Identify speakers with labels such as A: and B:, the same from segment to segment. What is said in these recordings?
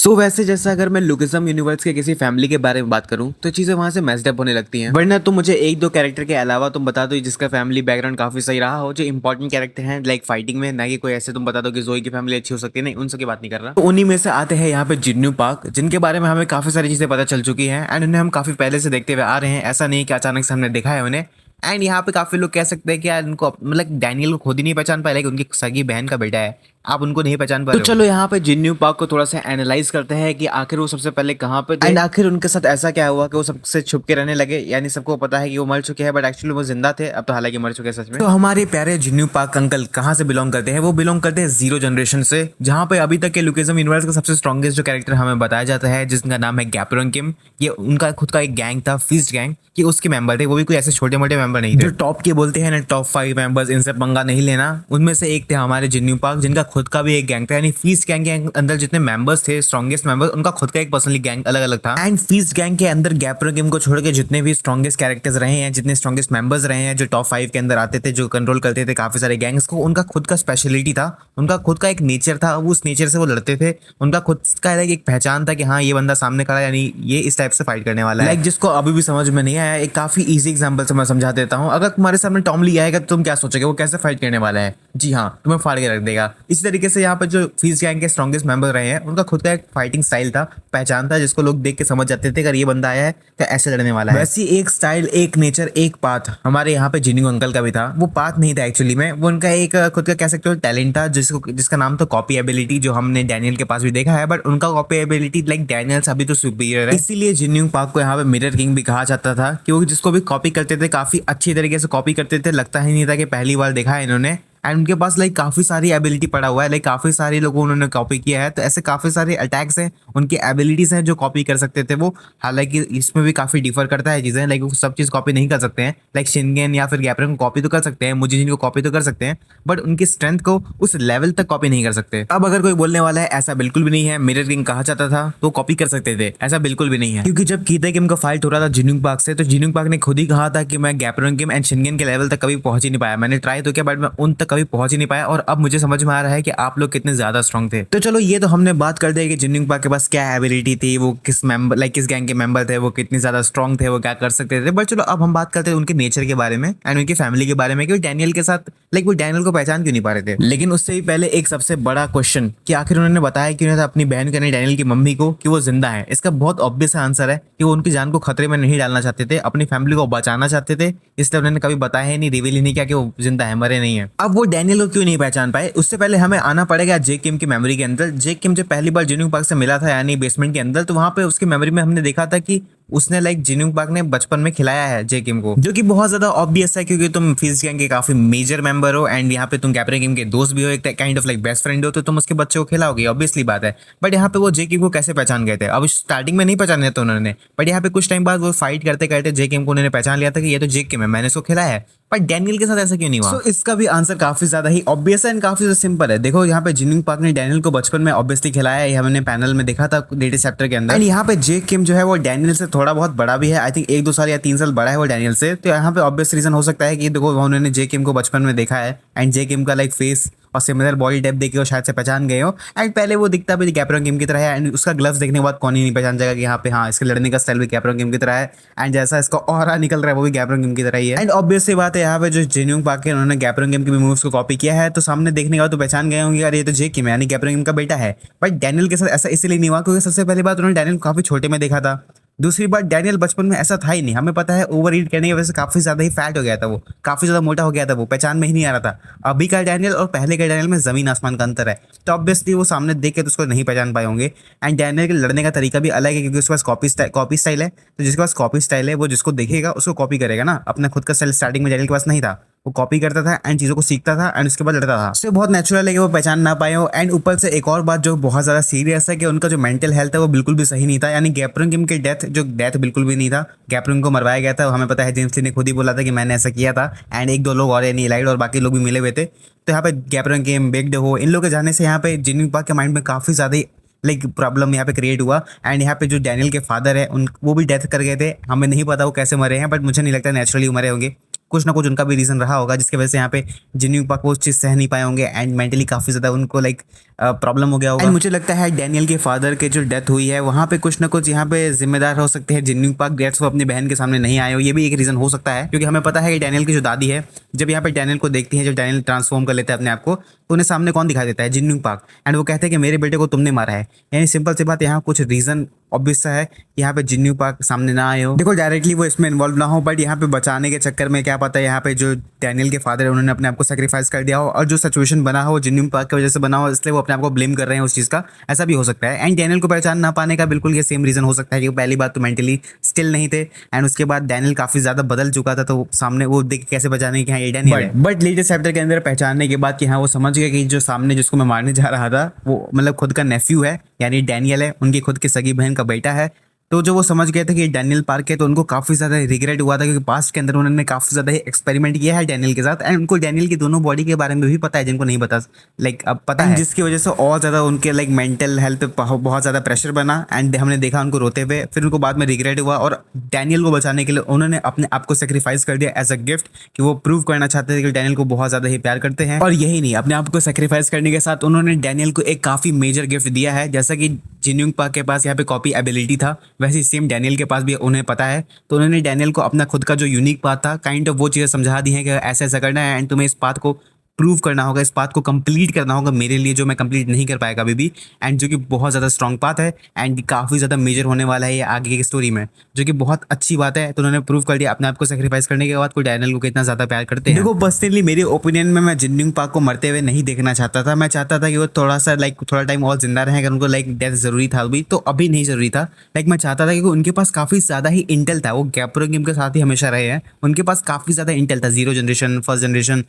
A: वैसे जैसा अगर मैं लुकिज्म यूनिवर्स के किसी फैमिली के बारे में बात करूं तो चीजें वहां से मैस्ड अप होने लगती हैं। वरना तुम मुझे एक दो कैरेक्टर के अलावा तुम बता दो जिसका फैमिली बैकग्राउंड काफी सही रहा हो, जो इंपॉर्टेंट कैरेक्टर हैं लाइक फाइटिंग में, ना कि कोई ऐसे तुम बता दो कि जोई की फैमिली अच्छी हो सकती है। नहीं, उन सब की बात नहीं कर रहा। तो उन्हीं में से आते हैं यहाँ पे जिन्नू पार्क, जिनके बारे में हमें काफी सारी चीजें पता चल चुकी हैं एंड उन्हें हम काफी पहले से देखते हुए आ रहे हैं। ऐसा नहीं कि अचानक से हमने देखा है उन्हें। एंड यहाँ पे काफी लोग कह सकते हैं कि यार उनको मतलब डैनियल को खुद ही नहीं पहचान पाए, उनकी सगी बहन का बेटा है, आप उनको नहीं पहचान पा रहे हो। तो चलो यहाँ पे जिन्नू पार्क को थोड़ा सा एनालाइज करते हैं कि आखिर वो सबसे पहले कहाँ पे थे एंड आखिर उनके साथ ऐसा क्या हुआ कि वो सबसे छुप के रहने लगे। यानी सबको पता है कि वो मर चुके हैं बट एक्चुअली वो जिंदा थे, अब तो हालांकि मर चुके हैं सच में। तो हमारे प्यारे जिन्नू पार्क अंकल कहाँ से बिलोंग करते हैं? वो बिलोंग करते हैं जीरो जनरेशन से, जहाँ पे अभी तक के लुकिज्म यूनिवर्स का सबसे स्ट्रॉन्गेस्ट जो कैरेक्टर हमें बताया जाता है, जिसका नाम है गैपरंग किम। ये उनका खुद का एक गैंग था, फीस्ट गैंग, कि उसके मेंबर थे। वो भी कोई ऐसे छोटे मोटे मेंबर नहीं थे। जो टॉप के बोलते हैं ना, टॉप 5 मेंबर्स, इनसे पंगा नहीं लेना, उनमें से एक थे हमारे जिन्नू पार्क, जिनका खुद का भी एक गैंग था। यानी फीस्ट गैंग के अंदर जितने मेंबर्स थे, स्ट्रॉन्गेस्ट मेंबर्स, उनका खुद का एक पर्सनली गैंग अलग अलग था। एंड फीस्ट गैंग के अंदर गैपरंग किम को छोड़ के जितने भी स्ट्रॉन्गेस्ट कैरेक्टर्स रहे हैं, जितने स्ट्रॉन्गेस्ट मेंबर्स रहे हैं, जो टॉप 5 के अंदर आते थे, जो कंट्रोल करते थे काफी सारे गैंग्स को, उनका खुद का स्पेशलिटी था, उनका खुद का एक नेचर था। उस नेचर से वो लड़ते थे। उनका खुद का एक पहचान था कि हाँ, ये बंदा सामने खड़ा है, यानी ये इस टाइप से फाइट करने वाला है। लाइक जिसको अभी भी समझ में नहीं आया, एक काफी इजी एग्जांपल से मैं समझा देता हूँ। अगर तुम्हारे सामने टॉम ली आएगा तो तुम क्या सोचोगे वो कैसे फाइट करने वाला है? जी हाँ, तुम्हें फाड़ के रख देगा। इसी तरीके से यहाँ पर जो फीस्ट गैंग के स्ट्रॉन्गेस्ट मेंबर रहे हैं, उनका खुद का एक फाइटिंग स्टाइल था, पहचान था, जिसको लोग देख के समझ जाते थे अगर ये बंदा आया है तो ऐसे लड़ने वाला है। वैसी एक स्टाइल, एक नेचर, एक पाथ हमारे यहाँ पे जिन्नू अंकल का भी था। वो पाथ नहीं था एक्चुअली में, वो उनका एक खुद का कह सकते हो टैलेंट था, जिसका नाम था कॉपी एबिलिटी, जो हमने डैनियल के पास भी देखा है। बट उनका कॉपी एबिलिटी लाइक डैनियल से अभी तो सुपीरियर है। इसीलिए जिन्नू पार्क को यहाँ पे मिरर किंग भी कहा जाता था, क्योंकि जिसको भी कॉपी करते थे काफी अच्छी तरीके से कॉपी करते थे। लगता ही नहीं था कि पहली बार देखा है इन्होंने। एंड उनके पास लाइक काफी सारी एबिलिटी पड़ा हुआ है, लाइक काफी सारे लोगों उन्होंने कॉपी किया है। तो ऐसे काफी सारे अटैक्स हैं, उनकी एबिलिटीज हैं जो कॉपी कर सकते थे वो। हालांकि इसमें भी काफी डिफर करता है चीजें, लाइक वो सब चीज कॉपी नहीं कर सकते हैं। लाइक शिनगेन या फिर गैपरंग को कॉपी तो कर सकते हैं, मुझे को कॉपी तो कर सकते हैं, बट उनकी स्ट्रेंथ को उस लेवल तक कॉपी नहीं कर सकते। अब अगर कोई बोलने वाला है ऐसा बिल्कुल भी नहीं है, मिरर किंग कहा जाता था तो कॉपी कर सकते थे, ऐसा बिल्कुल भी नहीं है। क्योंकि जब कीता किम का फाइट हो रहा था जिन्नू पार्क से, तो जिन्नू पार्क ने खुद ही कहा था कि मैं गैपरंग किम एंड शिनगेन के लेवल तक कभी पहुंच ही नहीं पाया। मैंने ट्राई तो किया बट मैं उन तक कभी पहुंच ही नहीं पाया। और अब मुझे समझ में आ रहा है कि आप लोग कितने ज्यादा स्ट्रांग थे। तो चलो ये तो हमने बात कर दी कि जिन्नू पार्क के पास क्या एबिलिटी थी, वो किस मेंबर लाइक किस गैंग के मेंबर थे, वो कितने ज्यादा स्ट्रांग थे, वो क्या कर सकते थे। बट चलो अब हम बात करते हैं उनके नेचर के बारे में एंड उनकी फैमिली के बारे में, कि डैनियल के साथ लाइक वो डैनियल को पहचान क्यों नहीं पा रहे थे। लेकिन उससे भी पहले एक सबसे बड़ा क्वेश्चन, कि आखिर उन्होंने बताया क्यों नहीं था अपनी बहन को, डैनियल की मम्मी को, कि वो जिंदा है। इसका बहुत ऑब्वियस आंसर है कि वो उनकी जान को खतरे में नहीं डालना चाहते थे, अपनी फैमिली को बचाना चाहते थे। इसलिए उन्होंने कभी बताया ही नहीं, रिवील ही नहीं किया कि वो जिंदा है, मरे नहीं है। अब वो डैनियल को क्यों नहीं पहचान पाए, उससे पहले हमें आना पड़ेगा जे किम की मेमोरी के अंदर। जे किम जब पहली बार जिन्नू पार्क से मिला था, यानी बेसमेंट के अंदर, तो वहां पे उसकी मेमोरी में हमने देखा था कि उसने लाइक जिन्नू पार्क ने बचपन में खिलाया है जे किम को, जो कि बहुत ज्यादा ऑब्वियस है क्योंकि तुम फीस्ट गैंग के काफी मेजर मेंबर हो एंड यहाँ पे तुम गैपरंग किम के दोस्त भी हो, एक kind of like best friend हो, तो तुम उसके बच्चे को खिलाओगे, ऑब्वियसली बात है। बट यहाँ पे वो जे किम को कैसे पहचान गए थे? अब स्टार्टिंग में नहीं पहचाने थे उन्होंने, बट यहाँ पे कुछ टाइम बाद वो फाइट करते करते जे किम को उन्होंने पहचान लिया था कि ये तो जे किम है, मैंने इसको खिलाया है। पर डैनियल के साथ ऐसा क्यों नहीं हुआ? इसका भी आंसर काफी ज्यादा ही ऑब्वियस है एंड काफी ज्यादा सिंपल है। देखो यहाँ पे जिन्नू पार्क ने डैनियल को बचपन में ऑब्वियसली खिलाया है, हमने पैनल में देखा था लेटेस्ट चैप्टर के अंदर। एंड यहाँ पे जे किम जो है वो डैनियल से थोड़ा बहुत बड़ा भी है, आई थिंक 1-2 साल या 3 साल बड़ा है वो डैनियल से। तो यहाँ पे ऑब्वियस रीजन हो सकता है कि देखो उन्होंने जे किम को बचपन में देखा है एंड जे किम का लाइक फेस और सिमिलर बॉडी टाइप देखे हो, शायद से पहचान गए हो। एंड पहले वो दिखता भी गैपरंग किम की तरह है एंड उसका ग्लव्स देखने के बाद कौन ही नहीं पहचान जाएगा कि यहाँ पे हाँ इसके लड़ने का स्टाइल भी गैपरंग किम की तरह है एंड जैसा इसका ऑरा निकल रहा है वो भी गैपरंग किम की तरह ही है। एंड ऑब्वियस सी बात है यहाँ पे जो जिन्नू पार्क है उन्होंने गैपरंग किम के मूव्स को कॉपी किया है, तो सामने देखने के बाद तो पहचान गए होंगे यार ये तो जे किम है, यानी गैपरंग किम का बेटा है। बट डैनियल के साथ ऐसा इसलिए नहीं हुआ क्योंकि सबसे पहली बात उन्होंने डैनियल को काफी छोटे में देखा था। दूसरी बात, डैनियल बचपन में ऐसा था ही नहीं, हमें पता है ओवर ईट करने की वजह से काफी ज्यादा ही फैट हो गया था, वो काफी ज्यादा मोटा हो गया था, वो पहचान में ही नहीं आ रहा था। अभी का डैनियल और पहले के डैनियल में जमीन आसमान का अंतर है, तो ऑब्वियसली वो सामने देख के तो उसको नहीं पहचान पाए होंगे। एंड डैनियल के लड़ने का तरीका भी अलग है क्योंकि उसके पास कॉपी स्टाइल है, तो जिसके पास कॉपी स्टाइल है वो जिसको देखेगा उसको कॉपी करेगा ना। अपना खुद का स्टाइल स्टार्टिंग में डैनियल के पास नहीं था, वो कॉपी करता था एंड चीज़ों को सीखता था एंड उसके बाद लड़ता था। उससे बहुत नेचुरल है कि वो पहचान ना पाए हो। एंड ऊपर से एक और बात जो बहुत ज़्यादा सीरियस है कि उनका जो मेंटल हेल्थ है वो बिल्कुल भी सही नहीं था, यानी गैपरंग किम की डेथ बिल्कुल भी नहीं था। गैपरंग को मरवाया गया था, हमें पता है जेम्स ली ने खुद ही बोला था कि मैंने ऐसा किया था एंड 1-2 लोग और यानी इलाइड और बाकी लोग भी मिले हुए थे। तो यहाँ पे गैपरंग किम, बिग डे हो, इन लोगों के जाने से यहाँ पे जिन्नू पार्क के माइंड में काफ़ी ज़्यादा लाइक प्रॉब्लम यहाँ पे क्रिएट हुआ। एंड यहाँ पे जो डैनियल के फादर है वो भी डेथ कर गए थे, हमें नहीं पता वो कैसे मरे हैं, बट मुझे नहीं लगता नेचुरली मरे होंगे।
B: कुछ ना कुछ उनका भी रीज़न रहा होगा जिसकी वजह से यहाँ पे जिन पाक वो चीज़ सह नहीं पाए होंगे एंड मेंटली काफ़ी ज़्यादा उनको लाइक प्रॉब्लम हो गया होगा। एंड मुझे लगता है डैनियल के फादर के जो डेथ हुई है वहाँ पे कुछ ना कुछ यहाँ पे जिम्मेदार हो सकते हैं जिन पाक, डेट्स वो अपनी बहन के सामने नहीं आए हो, ये भी एक रीज़न हो सकता है। क्योंकि हमें पता है कि डैनियल की जो दादी है जब यहाँ पे डैनियल को देखती है, जब डैनियल ट्रांसफॉर्म कर लेता है अपने आप को, तो उन्हें सामने कौन दिखाई देता है, जिन पाक। एंड वो कहते हैं कि मेरे बेटे को तुमने मारा है। यानी सिंपल सी बात, यहाँ कुछ रीज़न ऑब्वियस सा है यहाँ पे जिन्नू पाक सामने ना आए हो। देखो डायरेक्टली वो इसमें इन्वॉल्व ना हो, बट यहाँ पे बचाने के चक्कर में क्या पता है यहाँ पे जो डैनियल के फादर है उन्होंने अपने आप को सेक्रीफाइस कर दिया हो और जो सिचुएशन बना हो जिन्नू पाक की वजह से बना हो, इसलिए वो अपने आप को ब्लेम कर रहे हैं उस चीज़ का। ऐसा भी हो सकता है। एंड डैनियल को पहचान ना पाने का बिल्कुल ये सेम रीज़न हो सकता है कि पहली बात तो मेंटली स्टिल नहीं थे एंड उसके बाद डैनियल काफ़ी ज़्यादा बदल चुका था, तो सामने वो देख कैसे बचाने कि हाँ ये डैनियल है। बट लेटेस्ट चैप्टर के अंदर पहचानने के बाद कि हाँ वो समझ गया कि जो सामने जिसको मैं मारने जा रहा था वो मतलब खुद का नेफ्यू है, यानी डैनियल है, उनकी खुद की सगी बहन का बेटा है। तो जो वो समझ गए थे कि डैनियल पार्क है, तो उनको काफ़ी ज़्यादा रिग्रेट हुआ था क्योंकि पास्ट के अंदर उन्होंने काफ़ी ज़्यादा एक्सपेरिमेंट किया है डैनियल के साथ एंड उनको डैनियल की दोनों बॉडी के बारे में भी पता है जिनको नहीं पता, लाइक अब पता है, जिसकी वजह से और ज़्यादा उनके लाइक मेंटल हेल्थ पे बहुत ज़्यादा प्रेशर बना एंड हमने देखा उनको रोते हुए। फिर उनको बाद में रिग्रेट हुआ और डैनियल को बचाने के लिए उन्होंने अपने आप को सेक्रीफाइस कर दिया एज अ गिफ्ट कि वो प्रूव करना चाहते थे कि डैनियल को बहुत ज़्यादा ही प्यार करते हैं। और यही नहीं, अपने आप को सेक्रीफाइस करने के साथ उन्होंने डैनियल को एक काफ़ी मेजर गिफ्ट दिया है। जैसा कि जिन्यूंग पाक के पास यहाँ पे कॉपी एबिलिटी था, वैसे सेम डैनियल के पास भी उन्हें पता है। तो उन्होंने डैनियल को अपना खुद का जो यूनिक पाथ था काइंड ऑफ वो चीज़ें समझा दी हैं कि ऐसा ऐसा करना है एंड तुम्हें इस पाथ को प्रूव करना होगा, इस पाथ को कंप्लीट करना होगा मेरे लिए, जो मैं कंप्लीट नहीं कर पाया कभी भी। एंड जो कि बहुत ज़्यादा स्ट्रॉन्ग पाथ है एंड काफ़ी ज़्यादा मेजर होने वाला है ये आगे की स्टोरी में, जो कि बहुत अच्छी बात है। तो उन्होंने प्रूव कर दिया अपने आप को सेक्रीफाइस करने के बाद को डैनियल को कितना ज़्यादा प्यार करते हैं। देखो पर्सनली मेरे ओपिनियन में मैं जिन्यूंग पाक को मरते हुए नहीं देखना चाहता था। मैं चाहता था कि वो थोड़ा सा लाइक थोड़ा टाइम और जिंदा रहे। अगर उनको लाइक डेथ जरूरी था अभी तो अभी नहीं जरूरी था। लाइक मैं चाहता था कि उनके पास काफ़ी ज़्यादा ही इंटेल था, वो गैप्रो गेम के साथ ही हमेशा रहे हैं, उनके पास काफ़ी ज़्यादा इंटेल था, 0 जनरेशन फर्स्ट जनरेशन,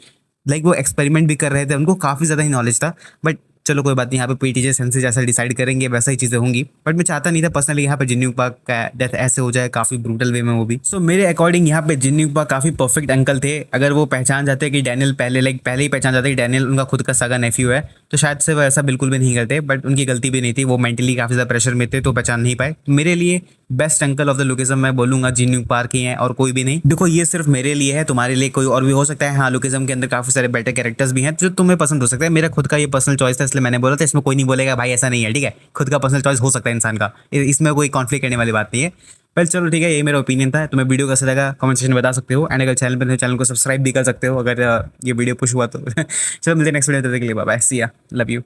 B: लाइक वो एक्सपेरिमेंट भी कर रहे थे, उनको काफ़ी ज़्यादा ही नॉलेज था। बट चलो कोई बात नहीं, यहाँ पे पीटीजे सेंसे जैसा डिसाइड करेंगे वैसा ही चीज़ें होंगी। बट मैं चाहता नहीं था पर्सनली यहाँ पे जिन्यूंग पाक का डेथ ऐसे हो जाए काफ़ी ब्रूटल वे में वो भी। सो मेरे अकॉर्डिंग यहाँ पे जिन्यूंग पाक काफ़ी परफेक्ट अंकल थे। अगर वो पहचान जाते कि डैनियल पहले ही पहचान जाते कि डैनियल उनका खुद का सगा नेफ्यू है, तो शायद से वो ऐसा बिल्कुल भी नहीं करते। बट उनकी गलती भी नहीं थी, वो मेंटली काफ़ी ज़्यादा प्रेशर में थे तो पहचान नहीं पाए। मेरे लिए best uncle of the lookism मैं बोलूँगा जिन्यूंग पार्क ही है और कोई भी नहीं। देखो ये सिर्फ मेरे लिए है, तुम्हारे लिए कोई और भी हो सकता है। हाँ लुकिज्म के अंदर काफ़ी सारे बेटर कैरेक्टर्स भी हैं जो तुम्हें पसंद हो सकता है। मेरा खुद का ये पर्सनल चॉइस था इसलिए मैंने बोला था, इसमें कोई नहीं बोलेगा भाई ऐसा नहीं है, ठीक है। खुद का पर्सनल चॉइस हो सकता है इंसान का, इसमें कोई कॉन्फ्लिक्ट करने वाली बात नहीं है। पर चलो ठीक है, यही मेरा ओपिनियन था। तुम्हें वीडियो कैसा लगा कमेंट सेक्शन में बता सकते हो एंड अगर चैनल पर चैनल को सब्सक्राइब भी कर सकते हो अगर ये वीडियो पुश हुआ तो। चलो मिलते हैं नेक्स्ट वीडियो, तब तक के लिए बाय बाय, सी या, लव यू।